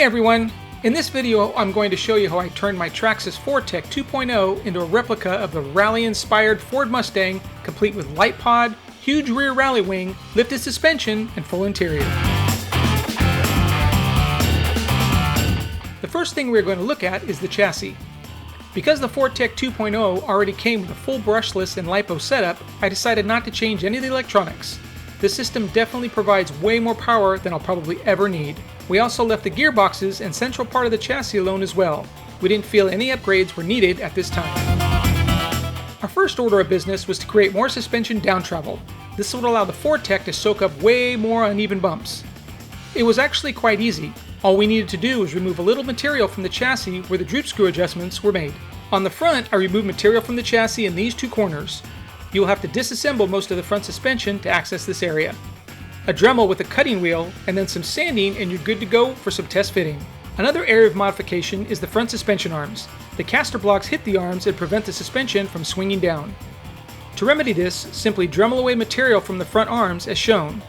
everyone! In this video I'm going to show you how I turned my Traxxas 4Tec 2.0 into a replica of the rally-inspired Ford Mustang, complete with light pod, huge rear rally wing, lifted suspension, and full interior. The first thing we're going to look at is the chassis. Because the 4Tec 2.0 already came with a full brushless and LiPo setup, I decided not to change any of the electronics. This system definitely provides way more power than I'll probably ever need. We also left the gearboxes and central part of the chassis alone as well. We didn't feel any upgrades were needed at this time. Our first order of business was to create more suspension down travel. This would allow the 4Tec to soak up way more uneven bumps. It was actually quite easy. All we needed to do was remove a little material from the chassis where the droop screw adjustments were made. On the front, I removed material from the chassis in these two corners. You will have to disassemble most of the front suspension to access this area. A Dremel with a cutting wheel, and then some sanding and you're good to go for some test fitting. Another area of modification is the front suspension arms. The caster blocks hit the arms and prevent the suspension from swinging down. To remedy this, simply Dremel away material from the front arms as shown.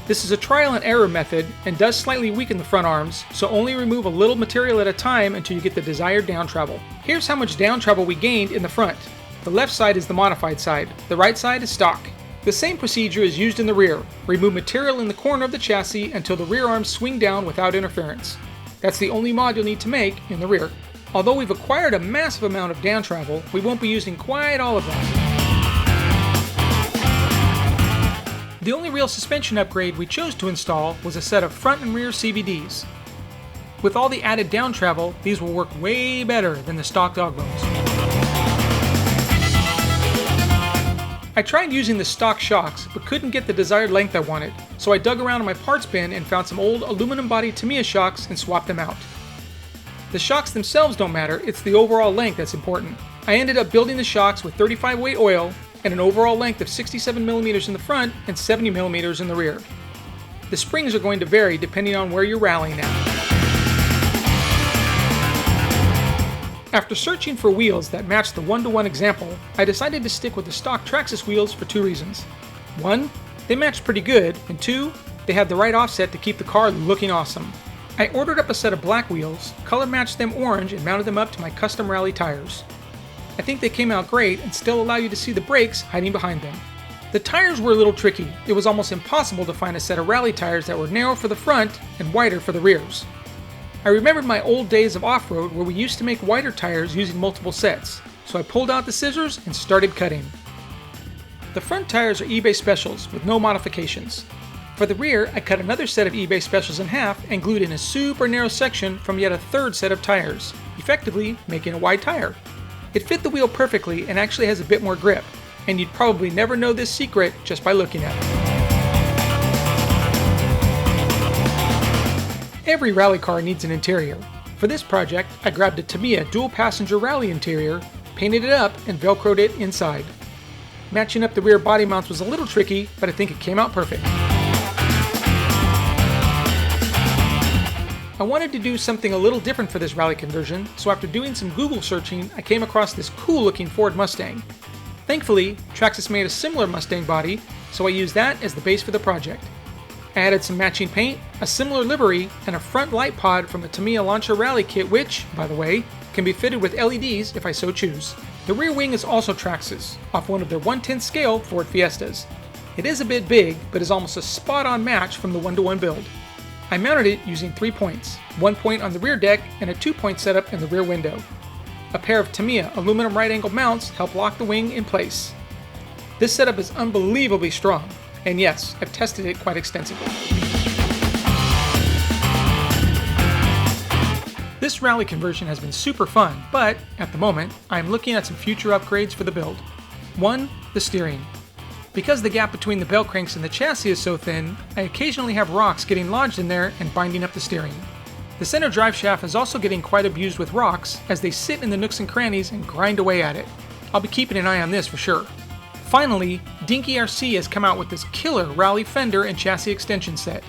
This is a trial and error method and does slightly weaken the front arms, so only remove a little material at a time until you get the desired down travel. Here's how much down travel we gained in the front. The left side is the modified side, the right side is stock. The same procedure is used in the rear. Remove material in the corner of the chassis until the rear arms swing down without interference. That's the only mod you'll need to make in the rear. Although we've acquired a massive amount of down travel, we won't be using quite all of that. The only real suspension upgrade we chose to install was a set of front and rear CVDs. With all the added down travel, these will work way better than the stock dog bones. I tried using the stock shocks, but couldn't get the desired length I wanted, so I dug around in my parts bin and found some old aluminum-bodied Tamiya shocks and swapped them out. The shocks themselves don't matter, it's the overall length that's important. I ended up building the shocks with 35 weight oil and an overall length of 67mm in the front and 70mm in the rear. The springs are going to vary depending on where you're rallying at. After searching for wheels that matched the 1-to-1 example, I decided to stick with the stock Traxxas wheels for two reasons. 1, they matched pretty good, and 2, they had the right offset to keep the car looking awesome. I ordered up a set of black wheels, color matched them orange, and mounted them up to my custom rally tires. I think they came out great and still allow you to see the brakes hiding behind them. The tires were a little tricky. It was almost impossible to find a set of rally tires that were narrow for the front and wider for the rears. I remembered my old days of off-road where we used to make wider tires using multiple sets, so I pulled out the scissors and started cutting. The front tires are eBay specials with no modifications. For the rear, I cut another set of eBay specials in half and glued in a super narrow section from yet a third set of tires, effectively making a wide tire. It fit the wheel perfectly and actually has a bit more grip, and you'd probably never know this secret just by looking at it. Every rally car needs an interior. For this project, I grabbed a Tamiya dual-passenger rally interior, painted it up, and velcroed it inside. Matching up the rear body mounts was a little tricky, but I think it came out perfect. I wanted to do something a little different for this rally conversion, so after doing some Google searching, I came across this cool-looking Ford Mustang. Thankfully, Traxxas made a similar Mustang body, so I used that as the base for the project. I added some matching paint, a similar livery, and a front light pod from the Tamiya Launcher Rally Kit which, by the way, can be fitted with LEDs if I so choose. The rear wing is also Traxxas, off one of their 1/10 scale Ford Fiestas. It is a bit big, but is almost a spot-on match from the 1-to-1 build. I mounted it using 3 points, 1 point on the rear deck and a 2-point setup in the rear window. A pair of Tamiya aluminum right-angle mounts help lock the wing in place. This setup is unbelievably strong, and yes, I've tested it quite extensively. This rally conversion has been super fun, but at the moment, I am looking at some future upgrades for the build. 1, the steering. Because the gap between the bell cranks and the chassis is so thin, I occasionally have rocks getting lodged in there and binding up the steering. The center drive shaft is also getting quite abused with rocks as they sit in the nooks and crannies and grind away at it. I'll be keeping an eye on this for sure. Finally, Dinky RC has come out with this killer rally fender and chassis extension set.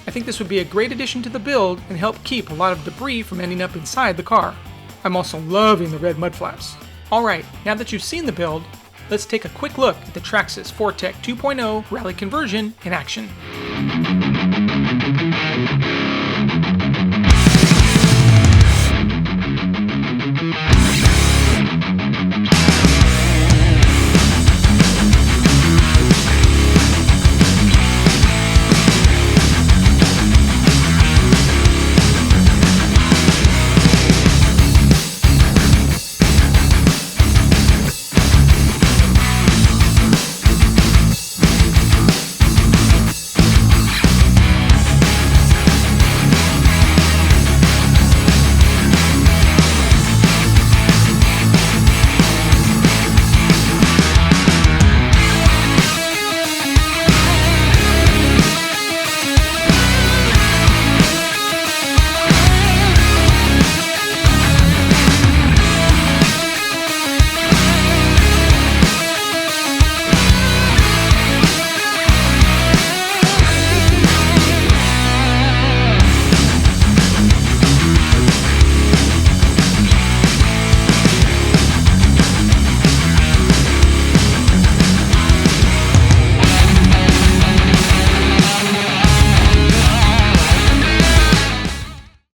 I think this would be a great addition to the build and help keep a lot of debris from ending up inside the car. I'm also loving the red mud flaps. Alright, now that you've seen the build, let's take a quick look at the Traxxas 4Tec 2.0 rally conversion in action.